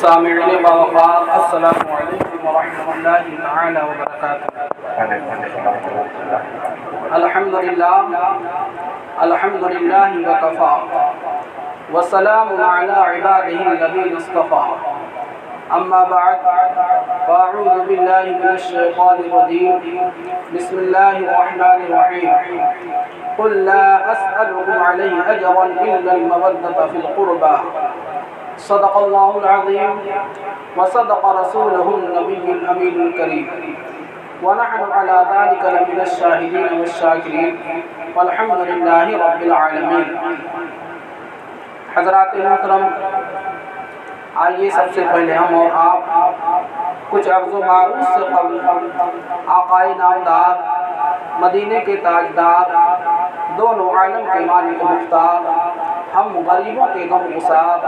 سامعین باوقار السلام علیکم ورحمۃ اللہ تعالی وبرکاتہ۔ الحمد للہ وکفا وسلام علی عبادہ الذین اصطفیٰ، اما بعد فاعوذ باللہ من الشیطان الرجیم، بسم اللہ الرحمن الرحیم۔ قل لا اسألكم علیہ اجرا الا المودۃ فی القربى، صدق اللہ العظیم وصدق رسولہ النبی الامین الکریم، ونحن على ذلك لمن الشاہدین والشاکرین، والحمد للہ رب العالمین۔ حضرات محترم، آئیے سب سے پہلے ہم اور آپ کچھ عرض و معروف سے قبل آقائے نامدار، مدینے کے تاجدار، دونوں عالم کے مالک مختار، ہم غریبوں کے غم گسار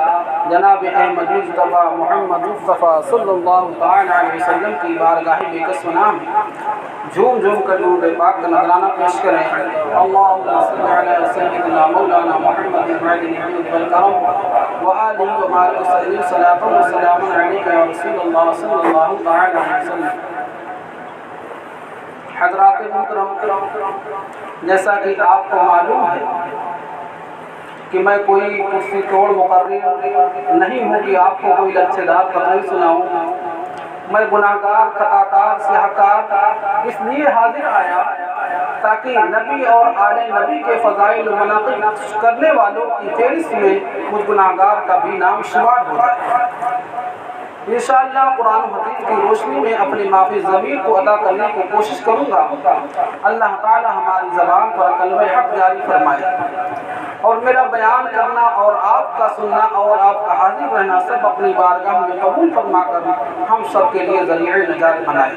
جناب احمد مصطفیٰ محمد مصطفیٰ صلی اللہ تعالی علیہ وسلم کی بارگاہ بے کس و نام جھوم جھوم کر درود پاک کا نذرانہ پیش کریں۔ اللہم صلی علی سیدنا مولانا محمد معدن الجود والکرم وآلہ وبارک وسلم، صلاۃ و سلام علیک یا رسول اللہ صلی اللہ تعالی علیہ وسلم۔ حضرات محترم، جیسا کہ آپ کو معلوم ہے کہ میں کوئی کرسی توڑ مقرر نہیں ہوں کہ آپ کو کوئی لچھے دار تقریر سناؤں۔ میں گناہگار، خطاکار، سیاہکار اس لیے حاضر آیا تاکہ نبی اور آل نبی کے فضائل و مناقب کرنے والوں کی فہرست میں مجھ گناہگار کا بھی نام شمار ہو جائے۔ انشاءاللہ قرآن و حدیث کی روشنی میں اپنی معافی ضمیر کو ادا کرنے کی کوشش کروں گا۔ اللہ تعالی ہماری زبان پر کلمہ حق جاری فرمائے، اور میرا بیان کرنا اور آپ کا سننا اور آپ کا حاضر رہنا سب اپنی بارگاہ میں قبول فرما کر ہم سب کے لیے ذریعہ نجات بنائے۔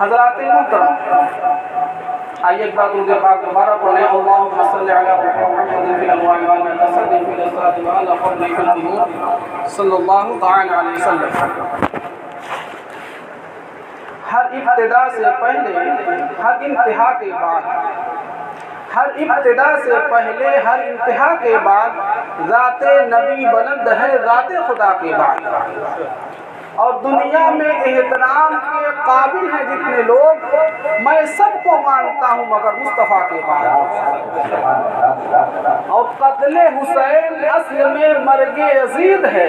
حضرات محترم، آئیے ایک بار درود پاک دوبارہ پڑھیں۔ اللہم صلی علی محمد فی الاموال والمتصدق فی الاسرار وعلی قبر فی القبور صلی اللہ تعالی علیہ وسلم۔ ہر ابتدا سے پہلے، ہر انتہا کے بعد، ہر ابتدا سے پہلے ہر انتہا کے بعد ذات نبی بلند ہے ذات خدا کے بعد، اور دنیا میں احترام کے قابل ہیں جتنے لوگ، میں سب کو مانتا ہوں مگر مصطفیٰ کے بعد۔ اور قتل حسین اصل میں مرگ یزید ہے،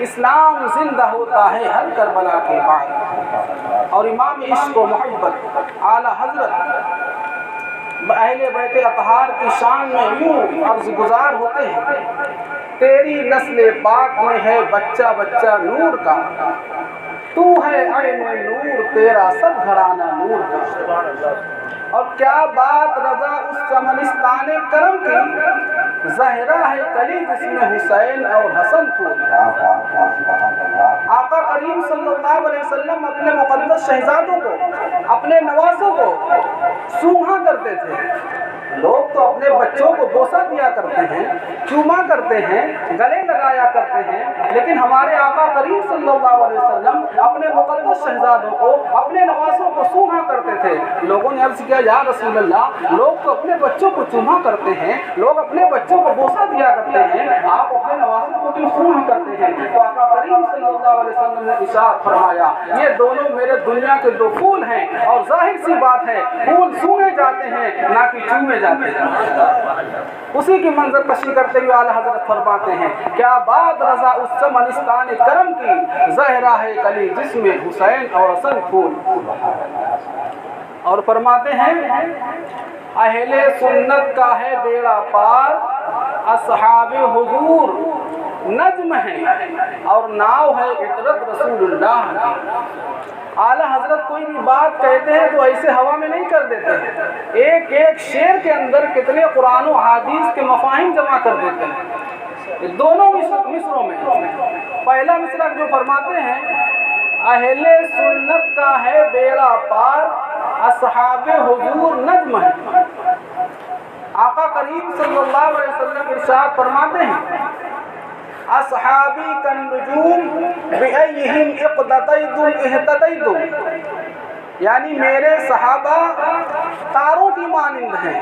اسلام زندہ ہوتا ہے ہر کربلا کے بعد۔ اور امام عشق و محبت اعلیٰ حضرت اہل بیت اطہار کی شان میں یوں عرض گزار ہوتے ہیں: تیری نسل پاک میں ہے بچہ بچہ نور کا، تو ہے عین نور تیرا سب گھرانہ نور کا۔ اور کیا بات رضا اس چمنستان کرم کی، زہرا ہے کلی جس میں حسین اور حسن پھول۔ آقا کریم صلی اللہ علیہ وسلم اپنے مقدس شہزادوں کو، اپنے نوازوں کو سونگا کرتے تھے۔ لوگ تو اپنے بچوں کو بوسہ دیا کرتے ہیں، چوما کرتے ہیں، گلے لگایا کرتے ہیں، لیکن ہمارے آقا کریم صلی اللہ علیہ وسلم اپنے مقدس شہزادوں کو، اپنے نوازوں کو سونگا کرتے تھے۔ لوگوں نے عرض کیا: یا رسول اللہ، لوگ تو اپنے بچوں کو چوما کرتے ہیں، لوگ اپنے بچوں کو بوسہ دیا کرتے ہیں، آپ اپنے نوازوں کو کیوں سونگا کرتے ہیں؟ تو آقا کریم صلی اللہ علیہ وسلم نے ارشاد فرمایا: یہ دونوں میرے دنیا کے دو پھول ہیں، اور ظاہر سی بات ہے پھول سونگے جاتے ہیں نہ کہ چومے جاتے ہیں۔ اسی کی منظر کشی کرتے ہوئے اعلیٰ حضرت فرماتے ہیں: کیا بات رضا اس چمنستان کرم کی، زہرا ہے کلی جس میں حسین اور حسن پھول۔ اور فرماتے ہیں: اہل سنت کا ہے بیڑا پار، اصحاب حضور نجم ہے، اور ناؤ ہے عطرت رسول اللہ کی۔ اعلیٰ حضرت کوئی بھی بات کہتے ہیں تو ایسے ہوا میں نہیں کر دیتے ہیں، ایک ایک شعر کے اندر کتنے قرآن و حدیث کے مفاہیم جمع کر دیتے ہیں۔ دونوں مصروں میں پہلا مصرع جو فرماتے ہیں: اہل سنت کا ہے بیڑا پار، اصحاب حضور نجم ہے۔ آقا کریم صلی اللہ علیہ وسلم ارشاد فرماتے ہیں: اصحابی کالنجوم بأیہم اقتدیتم اہتدیتم، یعنی میرے صحابہ تاروں کی مانند ہیں،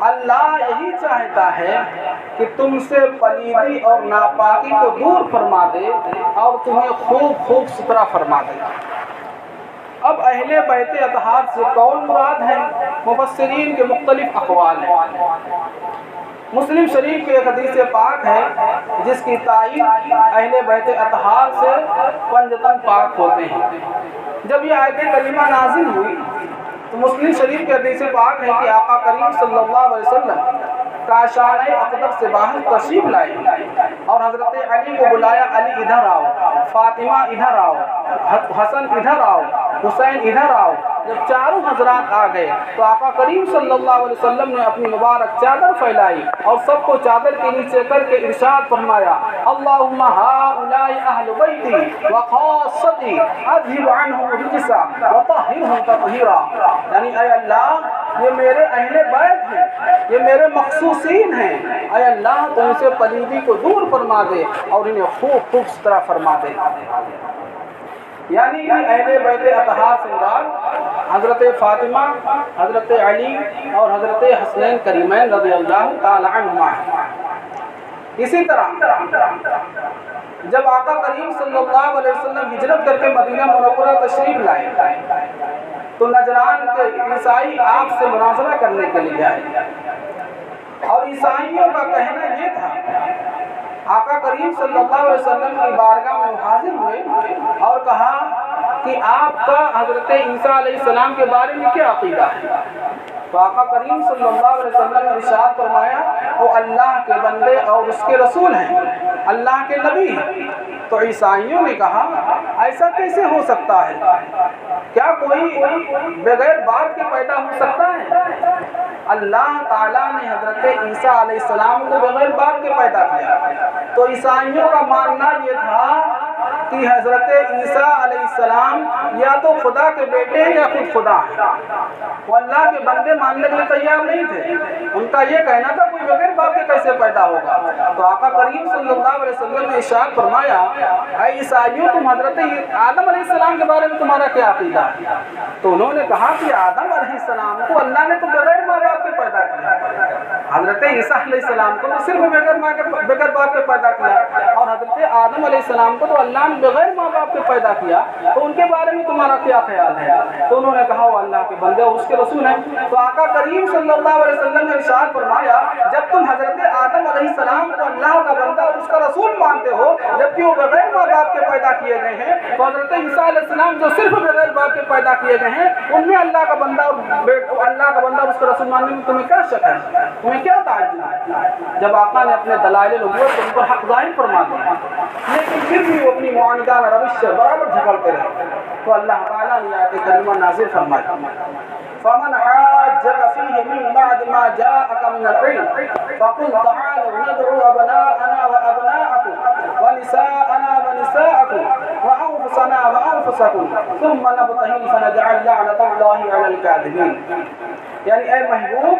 اللہ یہی چاہتا ہے کہ تم سے پلیدی اور ناپاکی کو دور فرما دے اور تمہیں خوب ستھرا فرما دے۔ اب اہل بیت اطہار سے کون مراد ہے؟ مفسرین کے مختلف اقوال ہیں۔ مسلم شریف کے ایک حدیث پاک ہے جس کی تائید اہل بیت اطہار سے پنجتن پاک ہوتے ہیں۔ جب یہ آیت کریمہ نازل ہوئی تو مسلم شریف کے حدیث پاک ہے کہ آقا کریم صلی اللہ علیہ وسلم کاشانہ اقدس سے باہر تشریف لائے اور حضرت علی کو بلایا، علی ادھر آؤ، فاطمہ ادھر آؤ، حسن ادھر آؤ، حسین ادھر آؤ۔ جب چاروں حضرات آ گئے تو آقا کریم صلی اللہ علیہ وسلم نے اپنی مبارک چادر پھیلائی اور سب کو چادر کے نیچے کر کے ارشاد فرمایا، اللہم ہؤلاء اہل بیتی وخاصتی اذہب عنہم الرجس وطہرہم تطہیرا، یعنی اے اللہ یہ میرے اہل بیت ہیں، یہ میرے مخصوصین ہیں، اے اللہ تو ان سے پلیدی کو دور فرما دے اور انہیں خوب ستھرا فرما دے۔ یعنی کہ اہل بیت اطہار سے مراد حضرت فاطمہ، حضرت علی اور حضرت حسنین کریمین رضی اللہ تعالی عنہما ہیں۔ اسی طرح جب آقا کریم صلی اللہ علیہ وسلم ہجرت کر کے مدینہ منورہ تشریف لائے تو نجران کے عیسائی آپ سے مناظرہ کرنے کے لیے آئے اور عیسائیوں کا کہنا یہ تھا، آقا کریم صلی اللہ علیہ وسلم کی بارگاہ میں حاضر ہوئے اور کہا کہ آپ کا حضرت عیسیٰ علیہ السلام کے بارے میں کیا عقیدہ ہے؟ تو آقا کریم صلی اللہ علیہ وسلم نے ارشاد فرمایا وہ اللہ کے بندے اور اس کے رسول ہیں، اللہ کے نبی ہیں۔ تو عیسائیوں نے کہا ایسا کیسے ہو سکتا ہے؟ کیا کوئی بغیر باپ کے پیدا ہو سکتا ہے؟ اللہ تعالیٰ نے حضرت عیسیٰ علیہ السلام کو بغیر باپ کے پیدا کیا۔ تو عیسائیوں کا ماننا یہ تھا کہ حضرت عیسیٰ علیہ السلام یا تو خدا کے بیٹے ہیں یا خود خدا ہیں۔ وہ اللہ کے بندے ماننے کے لیے تیار نہیں تھے، ان کا یہ کہنا تھا کوئی بغیر باپ کے کیسے پیدا ہوگا۔ تو آقا کریم صلی اللہ علیہ وسلم نے ارشاد فرمایا اے عیسائیوں تم حضرت آدم علیہ السلام کے بارے میں تمہارا کیا عقیدہ ہے؟ تو انہوں نے کہا کہ آدم علیہ السلام کو اللہ نے تو بغیر ماں باپ کے پیدا کیا، حضرت عیسیٰ علیہ السلام کو تو صرف بغیر باپ کے پیدا کیا، اور حضرت آدم علیہ السلام کو تو اللہ نے بغیر ماں باپ کے پیدا کیا، تو ان کے بارے میں تمہارا کیا خیال ہے؟ تو انہوں نے کہا وہ اللہ کے بندے اور اس کے رسول ہیں۔ تو آقا کریم صلی اللہ علیہ وسلم نے ارشاد فرمایا جب تم حضرت آدم علیہ السلام کو اللہ کا بندہ اور اس کا رسول مانتے ہو جبکہ وہ بغیر ماں باپ کے پیدا کیے گئے ہیں، تو حضرت عیسیٰ علیہ السلام جو صرف بغیر باپ کے پیدا کیے گئے ہیں ان میں اللہ کا بندہ اور اس کا رسول ماننے میں تمہیں کیا شک ہے؟ تمہیں کیا تعجب ہے؟ جب آقا نے اپنے دلائل نبوت کو ان پر حق ظاہر فرما دیا لیکن پھر بھی وہ اپنی معاندانہ روش سے برابر جھگڑتے رہے، تو اللہ تعالیٰ نے آیت کریمہ نازل فرمائی فمن حاجك فيه من بعد ما جاءك من العلم فقل تعالوا ندعو أبناءنا وأبناءكم ونساءنا ونساءكم وأنفسنا وأنفسكم ثم نبتهل فنجعل لعنة الله على الكاذبين۔ یعنی اے محبوب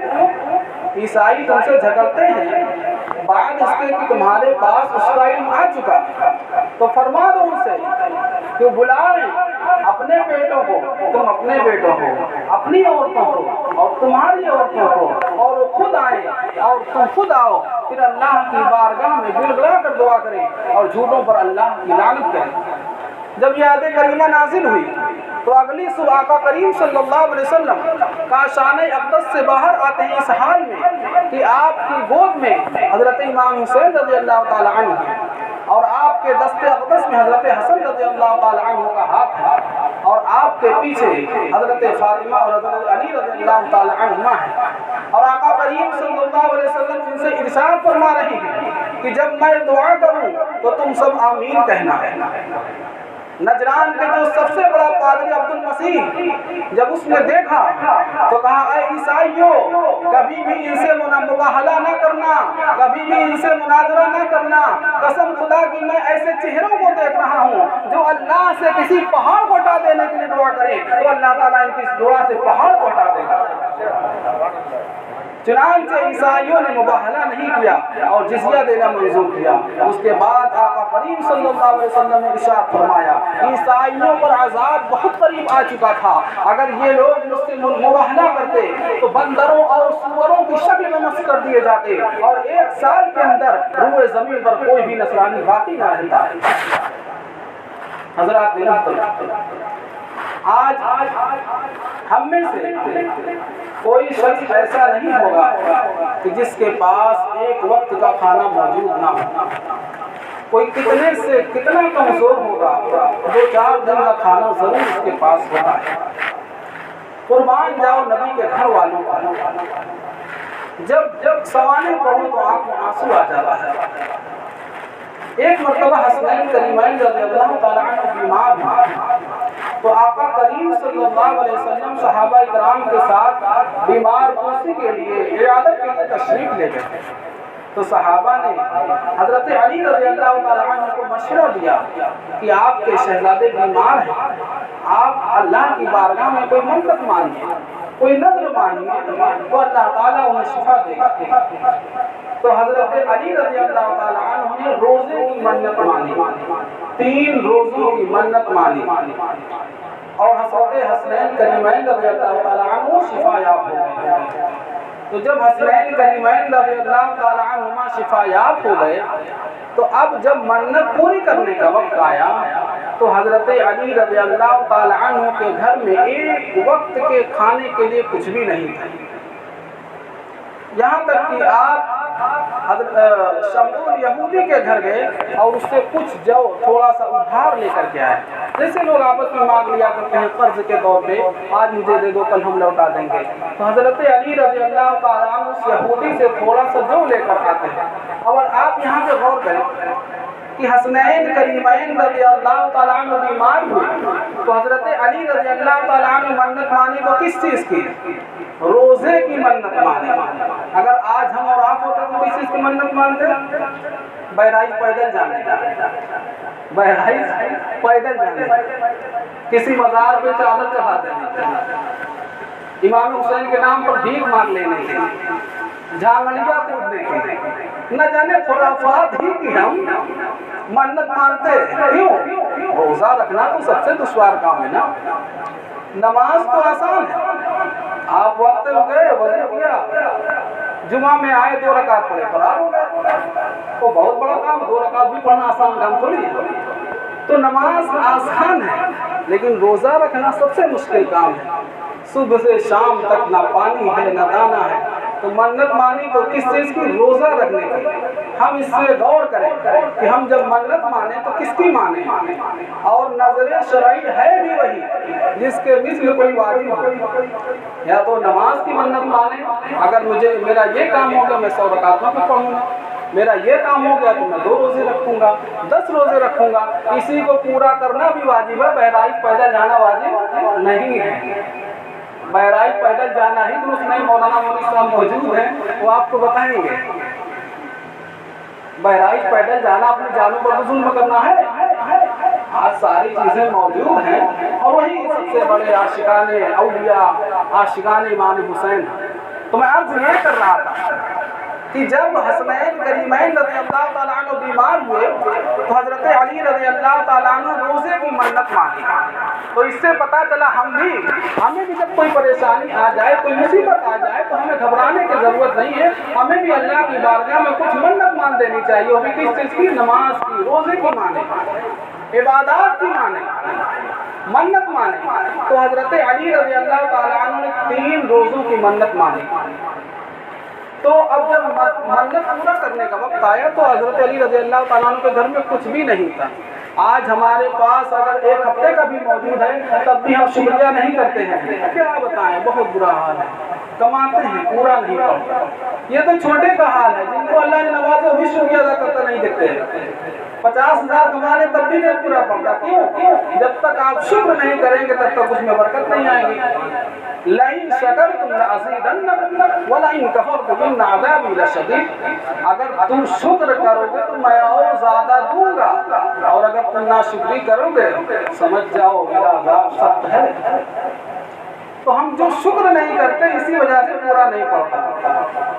عیسائی تم سے جھگڑتے ہیں بعد اس کے کہ تمہارے پاس اس کا علم آ چکا، تو فرما دو ان سے کہ بلائیں اپنے بیٹوں کو، تم اپنے بیٹوں کو، اپنی عورتوں کو اور تمہاری عورتوں کو، اور وہ خود آئیں اور تم خود آؤ، پھر اللہ کی بارگاہ میں گڑ گڑا کر دعا کریں اور جھوٹوں پر اللہ کی لعنت کریں۔ جب یہ آیت کریمہ نازل ہوئی تو اگلی صبح آقا کریم صلی اللہ علیہ وسلم کاشانہ اقدس سے باہر آتے ہیں اس حال میں کہ آپ کی گود میں حضرت امام حسین رضی اللہ تعالی عنہ ہیں اور آپ کے دست اقدس میں حضرت حسن رضی اللہ تعالی عنہ کا ہاتھ ہے اور آپ کے پیچھے حضرت فاطمہ اور حضرت علی رضی اللہ تعالی عنہما ہیں، اور آقا کریم صلی اللہ علیہ وسلم ان سے ارشاد فرما رہی ہیں کہ جب میں دعا کروں تو تم سب آمین کہنا ہے۔ نجران کے جو سب سے بڑا پادری عبد المسیح جب اس نے دیکھا تو کہا اے عیسائیوں کبھی بھی ان سے مباہلہ نہ کرنا، کبھی بھی ان سے مناظرہ نہ کرنا، قسم خدا کی میں ایسے چہروں کو دیکھ رہا ہوں جو اللہ سے کسی پہاڑ کو ہٹا دینے کے لیے دعا کرے تو اللہ تعالیٰ ان کی اس دعا سے پہاڑ کو ہٹا دے گا۔ چنانچہ عیسائیوں نے مباہلہ نہیں کیا اور جزیہ دینا منظور کیا۔ اس کے بعد آقا کریم صلی اللہ علیہ وسلم نے ارشاد فرمایا عیسائیوں پر عذاب بہت قریب آ چکا تھا، اگر یہ لوگ مجھ سے مباہلہ کرتے تو بندروں اور سوروں کی شکل میں مسخ کر دیے جاتے اور 1 سال کے اندر روئے زمین پر کوئی بھی نصرانی باقی نہ رہتا۔ حضرات آج ہم میں سے کوئی شخص ایسا نہیں ہوگا کہ جس کے پاس ایک وقت کا کھانا موجود نہ ہو۔ کوئی کتنے سے کتنا کمزور ہوگا، 2-4 دن کا کھانا ضرور اس کے پاس ہوتا ہے۔ قربان جاؤ نبی کے گھر والوں کا، جب سوالیں پڑھوں تو آنکھ میں آنسو آ جاتا ہے۔ ایک مرتبہ حسنین کریمین رضی اللہ تعالیٰ عنہ بیمار ہوئے تو آقا کریم صلی اللہ علیہ وسلم صحابہ اکرام کے ساتھ بیمار پوسی کے لیے عیادت کے لیے تشریف لے گئے۔ تو صحابہ نے حضرت علی رضی اللہ تعالیٰ عنہ کو مشورہ دیا کہ آپ کے شہزادے بیمار ہیں، آپ اللہ کی بارگاہ میں کوئی منت مانیے، کوئی نذر مانیے، تو اللہ تعالیٰ انہیں شفا دے گا۔ تو حضرت علی رضی اللہ تعالیٰ عنہ نے روزے کی منت مانی، 3 روزوں کی منت مانی، اور حضرت حسنین کریمین رضی اللہ تعالیٰ عنہ شفا یاب ہو گئے۔ تو جب حسنین کریمین رضی اللہ تعالیٰ عنہما شفا یاب ہو گئے تو اب جب منت پوری کرنے کا وقت آیا تو حضرت علی رضی اللہ تعالیٰ عنہ کے گھر میں ایک وقت کے کھانے کے لیے کچھ بھی نہیں تھا، یہاں تک کہ آپ حضرت شمعون یہودی کے گھر گئے اور اس سے کچھ جو تھوڑا سا ادھار لے کر کے آئے، جیسے لوگ آپس میں مانگ لیا کرتے ہیں قرض کے طور پہ، آج مجھے دے دو کل ہم لوٹا دیں گے۔ تو حضرت علی رضی اللہ تعالیٰ عنہ اس یہودی سے تھوڑا سا جو لے کر آتے ہیں۔ اور آپ یہاں پہ غور کریں کہ حسنین کریمین رضی اللہ تعالیٰ عنہ بیمار ہوئے تو حضرت علی رضی اللہ تعالیٰ عنہ منت مانی تو کس چیز کی؟ روزے کی منت مانی۔ اگر آج ہم اور آپ ہوتے تو کس چیز کی منت مانتے؟ بہرائچ پیدل جانے کا، بہرائچ پیدل جانے کا، کسی مزار پہ چادر چڑھا دینے کی، امام حسین کے نام پر بھیک مانگ لینے کی، جھانگڑیاں کودنے کی، نہ جانے خرافات ہی کی ہم منت مانتے۔ کیوں؟ روزہ رکھنا تو سب سے دشوار کام ہے نا، نماز تو آسان ہے، آپ وقت گئے وضو کیا، جمعہ میں آئے 2 رکعت پڑھے فرار ہو گئے، وہ بہت بڑا کام، 2 رکعت بھی پڑھنا آسان کام تھوڑی ہے۔ تو نماز آسان ہے لیکن روزہ رکھنا سب سے مشکل کام ہے، صبح سے شام تک نہ پانی ہے نہ دانا ہے۔ تو منت مانی تو کس چیز کی؟ روزہ رکھنے کی۔ ہم اس سے غور کریں کہ ہم جب منت مانیں تو کس کی مانیں، اور نظر شرعی ہے بھی وہی جس کے مثل کوئی واجب ہو۔ یا تو نماز کی منت مانیں، اگر میرا یہ کام ہو گیا میں 100 رکعتوں کو پڑھوں گا، میرا یہ کام ہو گیا تو میں 2 روزے رکھوں گا، 10 روزے رکھوں گا، اسی کو پورا کرنا بھی واجب ہے۔ بہرائچ پیدل جانا واجب نہیں ہے، بہرائچ پیدل جانا ہی درست نہیں۔ مولانا مودی صاحب موجود ہیں، وہ آپ کو بتائیں گے بہرائچ پیدل جانا اپنی جانوں پر ظلم کرنا ہے۔ آج ساری چیزیں موجود ہیں اور وہی سب سے بڑے عاشقان اولیاء، عاشقان امام حسین۔ تو میں عرض یہ کر رہا تھا کہ جب حسنین کریمین رضی اللہ تعالیٰ عنہ بیمار ہوئے تو حضرت علی رضی اللہ تعالیٰ عنہ روزے کی منت مانی۔ تو اس سے پتہ چلا ہمیں بھی جب کوئی پریشانی آ جائے، کوئی مصیبت آ جائے تو ہمیں گھبرانے کی ضرورت نہیں ہے، ہمیں بھی اللہ کی بارگاہ میں کچھ منت مان دینی چاہیے۔ وہ بھی کس چیز کی؟ نماز کی، روزے کی مانے، عبادات کی مانے، منت مانے۔ تو حضرت علی رضی اللہ تعالیٰ عنہ نے 3 روزوں کی منت مانی۔ تو اب جب منت پورا کرنے کا وقت آیا تو حضرت علی رضی اللہ تعالیٰ عنہ کے گھر میں کچھ بھی نہیں تھا۔ آج ہمارے پاس اگر 1 ہفتے کا بھی موجود ہے تب بھی ہم شکریہ نہیں کرتے ہیں، کیا بتائیں، بہت برا حال ہے، کماتے ہیں پورا نہیں پڑتا۔ یہ تو چھوٹے کا حال ہے، جن کو اللہ نے نوازا وہ بھی شکریہ ادا کرتے نہیں دیکھتے ہیں، 50,000 کما لیں تب بھی نہیں پورا پڑتا۔ کیوں؟ جب تک آپ شکر نہیں کریں گے تب تک اس میں برکت نہیں آئے گی۔ لَإِن شَكَرْتُمْ لَأَزِيدَنَّكُمْ وَلَئِن كَفَرْتُمْ إِنَّ عَذَابِي لَشَدِيدٌ۔ اگر تم شکر کرو گے تو میں اور زیادہ دوں گا، اور اگر تم ناشکری کرو گے سمجھ جاؤ میرا عذاب سخت ہے۔ تو ہم جو شکر نہیں کرتے اسی وجہ سے پورا نہیں پڑتا۔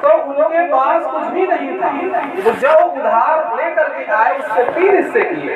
تو ان کے پاس کچھ بھی نہیں تھا، جو ادھار لے کر کے آئے اس سے 3 حصے کیے،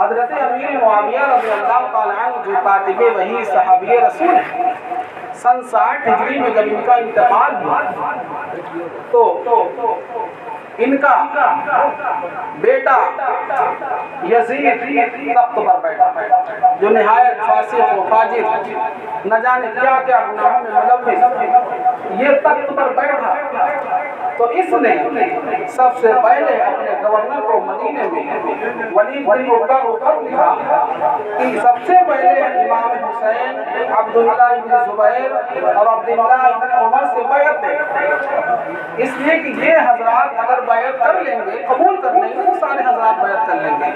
حضرت امیر معاویہ رضی اللہ تعالیٰ عنہ جو کاتب وحی صحابی رسول ہیں، سن 60 ہجری میں جب ان کا انتقال ہوا تو ان کا بیٹا یزید تخت پر بیٹھا جو نہایت فاسق و فاجر، نہ جانے کیا کیا گناہوں میں ملوث، یہ تخت پر بیٹھا تو اس نے سب سے پہلے اپنے گورنر کو مدینے میں ولید بن عقبہ کو خط لکھا کہ سب سے پہلے امام حسین، عبداللہ بن زبیر اور عبداللہ بن عمر سے بیعت دے، اس لیے کہ یہ حضرات اگر بیعت کر لیں گے، قبول کر لیں گے تو سارے حضرات بیعت کر لیں گے۔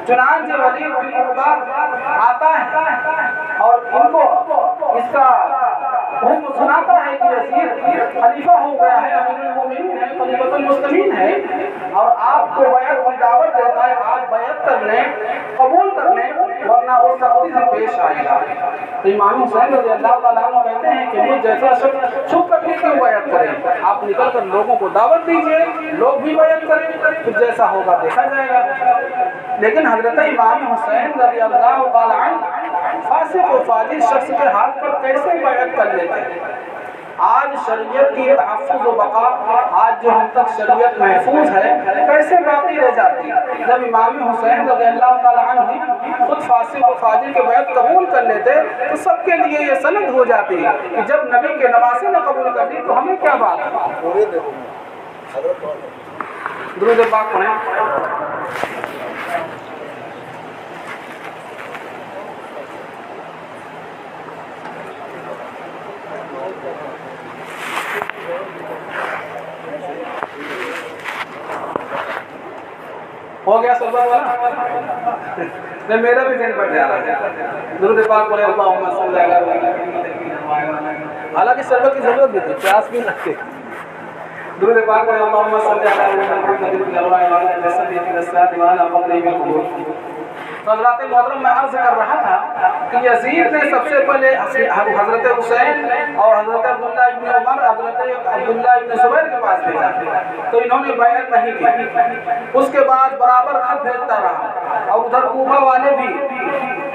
چنانچہ ولید بن عقبہ آتا ہے اور ان کو اس کا حکم سناتا ہے کہ یزید خلیفہ ہو گیا ہے، امیر المومنین ہے، خلیفۃ المسلمین ہے، اور آپ کو بیعت کی دعوت دیتا ہے، آپ بیعت کر لیں، قبول کر لیں، ورنہ وہ سختی سے پیش آئے گا۔ تو امام حسین رضی اللہ تعالیٰ عنہ کہتے ہیں کہ وہ جیسا شخص چھپ کر کے کیوں بیعت کریں، آپ نکل کر لوگوں کو دعوت دیجئے، لوگ بھی بیعت کریں، پھر جیسا ہوگا دیکھا جائے گا۔ لیکن حضرت امام حسین رضی اللہ تعالیٰ عنہ فاسق و فاجر شخص کے ہاتھ پر کیسے بیعت کر لیتے ہیں؟ آج شریعت کی تحفظ و بقا، آج جو ہم تک شریعت محفوظ ہے، کیسے باقی رہ جاتی ہے؟ جب امام حسین رضی اللہ تعالیٰ عنہ خود فاسق و فاجر کے بیعت قبول کر لیتے تو سب کے لیے یہ سند ہو جاتی ہے کہ جب نبی کے نواسے نے قبول کر لی تو ہمیں کیا بات ہے؟ درود پاک پڑھیں۔ ہو گیا سربت والا؟ نہیں، میرا بھی ذہن پڑ جا رہا ہے۔ درود پاک پڑھے، اللہم صلی علی محمد۔ حالانکہ سربت کی ضرورت بھی تھی، پیاس بھی لگتی۔ درود پاک پڑھے، اللہم صلی علی محمد۔ تو حضرات محترم، میں عرض کر رہا تھا کہ یزید نے سب سے پہلے حضرت حسین اور حضرت عبداللہ ابن عمر، حضرت عبداللہ ابن زبیر کے پاس بھیجا تو انہوں نے بیعت نہیں کی۔ اس کے بعد برابر خط بھیجتا رہا اور ادھر کوفہ والے بھی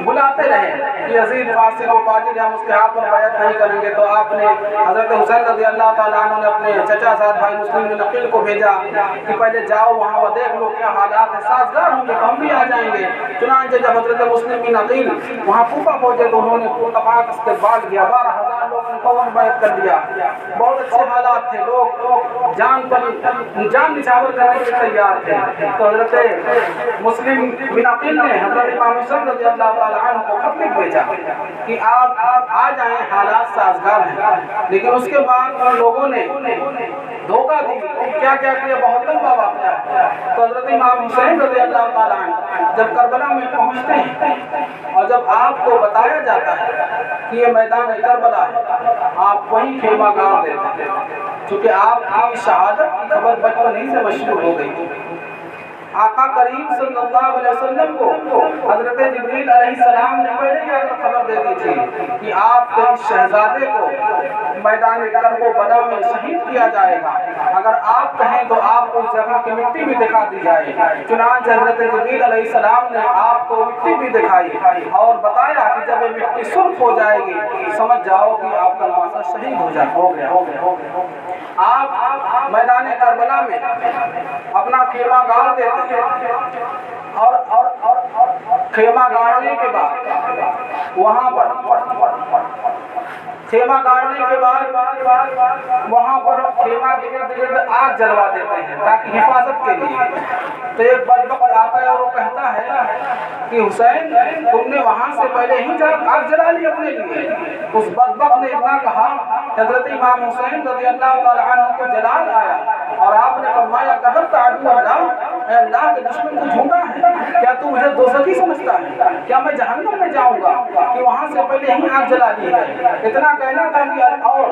بلاتے رہے کہ یزید فاسق و فاجر، ہم اس کے ہاتھ پر بیعت نہیں کریں گے۔ تو آپ نے حضرت حسین رضی اللہ تعالیٰ عنہ نے اپنے چچا زاد بھائی مسلم بن عقیل کو بھیجا کہ پہلے جاؤ وہاں وہ دیکھ لو کیا حالات ہیں، سازگار ہوں گے تو ہم بھی آ جائیں گے۔ چنانچہ جب حضرت مسلم بن عقیل وہاں کوفہ پہنچے تو انہوں نے پرتپاک استقبال کیا، 12,000 لوگوں نے فوراً بیعت کر لیا۔ بہت اچھے حالات تھے، لوگ جان نچھاور کرنے کے تیار تھے۔ تو حضرت مسلم بن عقیل نے حضرت امام حسین رضی اللہ تعالیٰ عنہ کو خط لکھ بھیجا کہ آپ آ جائیں، حالات سازگار ہیں۔ لیکن اس کے بعد ان لوگوں نے دھوکہ دی، کیا کیا کیا، بہت لمبا واقعہ ہے۔ تو حضرت امام حسین رضی اللہ تعالیٰ عنہ جب کربلا میں پہنچتے ہیں اور جب آپ کو بتایا جاتا ہے کہ یہ میدان کربلا ہے، آپ وہیں خیمہ گاڑ دیتے ہیں، چونکہ آپ کی شہادت کی خبر بچپن ہی سے مشہور ہو گئی۔ آقا کریم صلی اللہ علیہ وسلم کو حضرت جبریل علیہ السلام نے پہلے ہی اگر خبر دے دی تھی کہ آپ کے شہزادے کو میدان کرب و بلا میں شہید کیا جائے گا، اگر آپ کہیں تو آپ کو اس جگہ کی مٹی بھی دکھا دی جائے۔ چنانچہ حضرت جبریل علیہ السلام نے آپ کو مٹی بھی دکھائی اور بتایا کہ جب یہ مٹی سرخ ہو جائے گی سمجھ جاؤ کہ آپ کا نواسہ شہید ہو گیا۔ آپ میدان کربلا میں اپنا خیمہ گاڑ دیتے اور خیمہ گاڑنے کے بعد وہاں پر خیمہ گاڑنے کے بعد وہاں پر خیمہ کے ارد گرد آگ جلوا دیتے ہیں تاکہ حفاظت کے لیے۔ تو ایک بدبخت آتا ہے اور وہ کہتا ہے کہ حسین تم نے وہاں سے پہلے ہی آگ جلا لی اپنے لیے۔ اس بدبخت نے اتنا کہا، حضرت امام حسین رضی اللہ تعالیٰ عنہ کو جلال آیا اور آپ نے فرمایا قدرت عدو اللہ، اے اللہ کے دشمن کو جھوٹا ہے، کیا تو مجھے دوزخی سمجھتا ہے؟ کیا میں جہنم میں جاؤں گا کہ وہاں سے پہلے ہی آگ جلا لی ہے؟ اتنا کہنا تھا کہ اور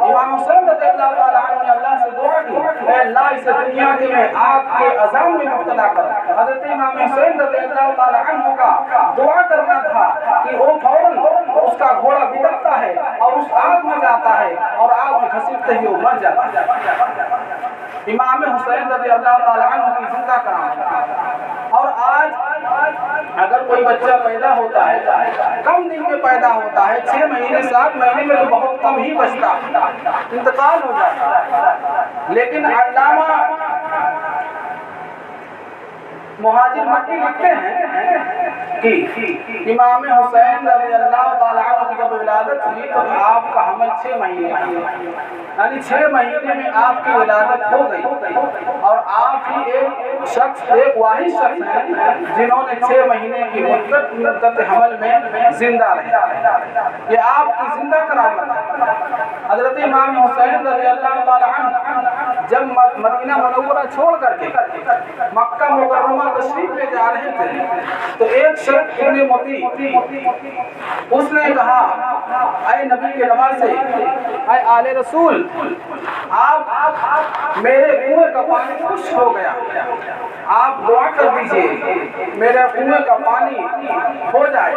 امام حسین رضی اللہ تعالیٰ عنہ نے اللہ سے دعا کی، اے اللہ اسے دنیا کے میں آگ کے عذاب میں مبتلا کر۔ حضرت امام حسین رضی اللہ تعالیٰ عنہ کا دعا کرنا تھا کہ وہ فوراً اس کا گھوڑا بھٹکتا ہے اور اس آگ میں جاتا ہے اور آگ میں گھسیٹتے ہی وہ مر جاتا ہے۔ امام حسین رضی اللہ تعالیٰ عنہ کی زندہ کرامت۔ اور آج اگر کوئی بچہ پیدا ہوتا ہے، کم دن میں پیدا ہوتا ہے، 6 مہینے 7 مہینے میں تو بہت کم ہی بچتا، انتقال ہو جاتا ہے، لیکن علامہ مہاجر مکی لکھتے ہیں کہ امام حسین رضی اللہ تعالیٰ عنہ کی جب ولادت ہوئی تو آپ کا حمل 6 مہینے یعنی 6 مہینے میں آپ کی ولادت ہو گئی، اور آپ ہی ایک واحد شخص ہیں جنہوں نے 6 مہینے کی مدت حمل میں زندہ رہے۔ یہ آپ کی زندہ کرامت ہے۔ حضرت امام حسین رضی اللہ تعالیٰ عنہ جب مدینہ منورہ چھوڑ کر کے مکہ مکرمہ تشریف لے جا رہے تھے تو ایک شخص ابن مطیع اس نے کہا، اے نبی کے نواسے، اے آل رسول، آپ میرے کنویں کا پانی خشک ہو گیا، آپ دعا کر دیجئے میرے کنویں کا پانی ہو جائے۔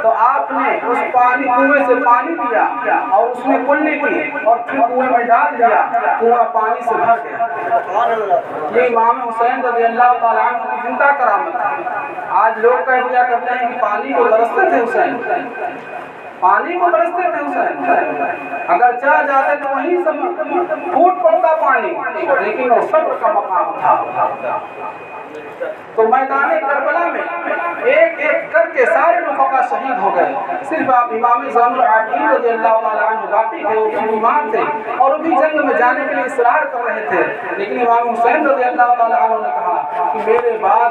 تو آپ نے اس کنویں سے پانی لیا اور اس میں کلنی کی اور پھر کنویں میں ڈال دیا، کنواں پانی سے بھر گیا۔ یہ امام حسین رضی اللہ تعالیٰ عنہ کی زندہ کرامت ہے۔ آج لوگ کہہ دیا کرتے ہیں کہ پانی کو ترستے تھے حسین، پانی کو ترستے تھے حسین، اگر چاہ جاتے تو وہیں سے پھوٹ پڑتا پانی، لیکن وہ صبر کا مقام تھا۔ تو میدان کربلا میں ایک ایک کر کے سارے رفقا شہید ہو گئے، صرف آپ امام زین العابدین رضی اللہ تعالیٰ عنہ باقی تھے، وہ بھی ایمان تھے اور وہ بھی جنگ میں جانے کے لیے اصرار کر رہے تھے، لیکن امام حسین رضی اللہ تعالیٰ عنہ نے کہا کہ میرے بعد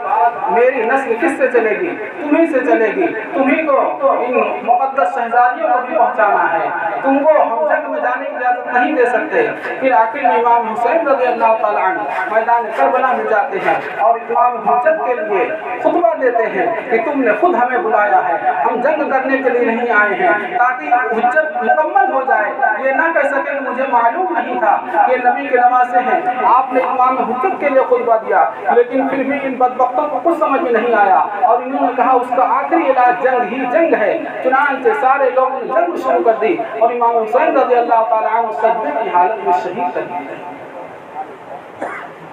میری نسل کس سے چلے گی؟ تمہیں سے چلے گی، تمہیں کو ان مقدس شہزادیوں کو بھی پہنچانا ہے، تم کو ہم جنگ میں جانے کی اجازت نہیں دے سکتے۔ پھر آخر میں امام حسین رضی اللہ تعالیٰ عنہ میدان کربلا میں جاتے ہیں اور امام حجت کے لیے خطبہ دیتے ہیں کہ تم نے خود ہمیں بلایا ہے، ہم جنگ کرنے کے لیے نہیں آئے ہیں، تاکہ حجت مکمل ہو جائے، یہ نہ کہہ سکے کہ مجھے معلوم نہیں تھا کہ نبی کے نواسے ہیں۔ آپ نے امام حجت کے لیے خطبہ دیا، لیکن پھر بھی ان بدبختوں کو کچھ سمجھ میں نہیں آیا اور انہوں نے کہا اس کا آخری علاج جنگ ہی جنگ ہے۔ چنانچہ سارے لوگوں نے جنگ شروع کر دی اور امام حسین رضی اللہ تعالیٰ عنہ سجدے کی حالت میں شہید کر دیے۔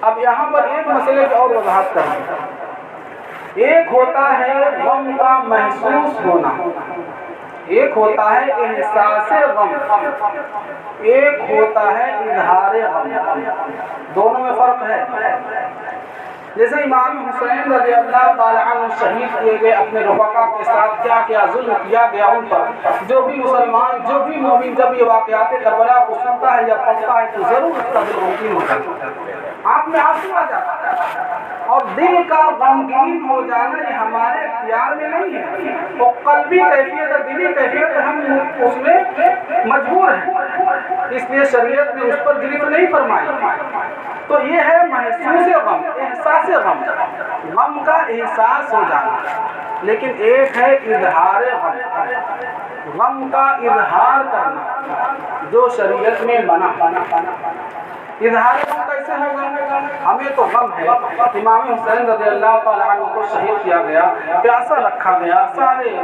اب یہاں پر ایک مسئلے کی اور وضاحت کریں۔ ایک ہوتا ہے غم کا محسوس ہونا، ایک ہوتا ہے احساس غم، ایک ہوتا ہے اظہار غم، دونوں میں فرق ہے۔ جیسے امام حسین رضی اللہ تعالیٰ عنہ شہید کیے گئے، اپنے رفقا کے ساتھ کیا کیا ظلم کیا گیا ان پر، جو بھی مسلمان جو بھی مومن جب یہ واقعات کربلا کو سنتا ہے یا پڑھتا ہے تو ضرور اس کا دل غمگین ہوتا ہے، آپ میں آنسو آ جاتا ہے، اور دل کا غمگین ہو جانا یہ ہمارے اختیار میں نہیں ہے، وہ قلبی کیفیت اور دلی کیفیت ہم اس میں مجبور ہیں، اس لیے شریعت نے اس پر گرفت نہیں فرمائی۔ تو یہ ہے محسوس غم، احساس غم، غم کا احساس ہو جانا، لیکن ایک ہے اظہار غم، غم کا اظہار کرنا جو شریعت میں منع۔ اظہار غم کیسے ہوگا؟ ہمیں تو غم ہے، امام حسین رضی اللہ تعالیٰ عنہ کو شہید کیا گیا، پیاسا رکھا گیا، سارے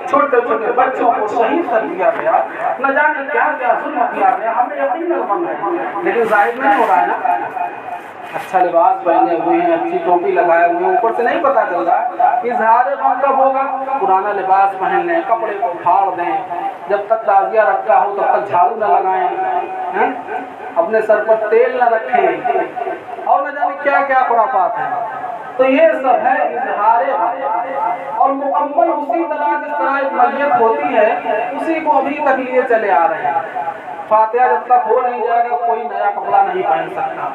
چھوٹے چھوٹے بچوں کو شہید کر دیا گیا، نہ جانے کیا کیا ظلم کیا گیا، ہمیں یقیناً غم ہے، لیکن ظاہر نہیں ہو رہا ہے نا، اچھا لباس پہنے ہوئے ہیں، اچھی ٹوپی لگائے ہوئے ہیں، اوپر سے نہیں پتا چل رہا۔ اظہار غم کب ہوگا؟ پرانا لباس پہن لیں، کپڑے کو پھاڑ دیں، جب تک تعزیہ رکھا ہو تب تک جھاڑو نہ لگائیں، اپنے سر پر تیل نہ رکھیں، اور نہ جانے کیا کیا خرافات ہیں۔ تو یہ سب ہے اظہار غم، اور مکمل اسی طرح جس طرح ایک میت ہوتی ہے اسی کو ابھی تک لیے چلے آ رہے ہیں۔ فاتحہ جب تک ہو نہیں جائے گا کوئی نیا کپڑا نہیں پہن سکتا،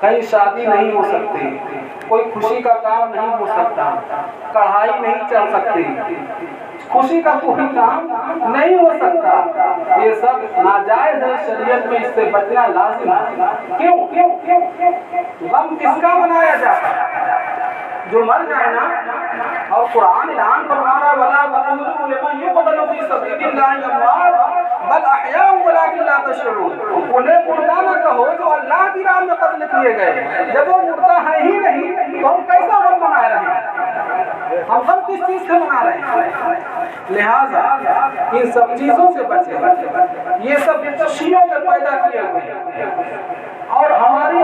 کہیں شادی نہیں ہو سکتی، کوئی خوشی کا کام نہیں ہو سکتا، کڑھائی نہیں چل سکتی، خوشی کا کوئی کام نہیں ہو سکتا، یہ سب ناجائز ہے، شریعت میں اس سے بچنا لازم ہے۔ کیوں؟ غم کس کا بنایا جاتا ہے؟ جو مر جائے نا، اور قرآن اعلان فرما رہا وَلَا تَقُولُوا لِمَن يُقْتَلُ فِي سَبِيلِ اللَّهِ أَمْوَاتٌ بَلْ أَحْيَاءٌ وَلَٰكِن لَّا تَشْعُرُونَ، انہیں مردہ نہ کہو جو اللہ کی راہ میں قتل کیے گئے، جب وہ مردہ ہے ہی نہیں تو ہم کیسا غم منا رہے ہیں؟ ہم غم کس چیز سے منا رہے ہیں؟ لہٰذا ان سب چیزوں سے بچیں، یہ سب خوشیوں میں پیدا کیے ہوئے ہیں، اور ہماری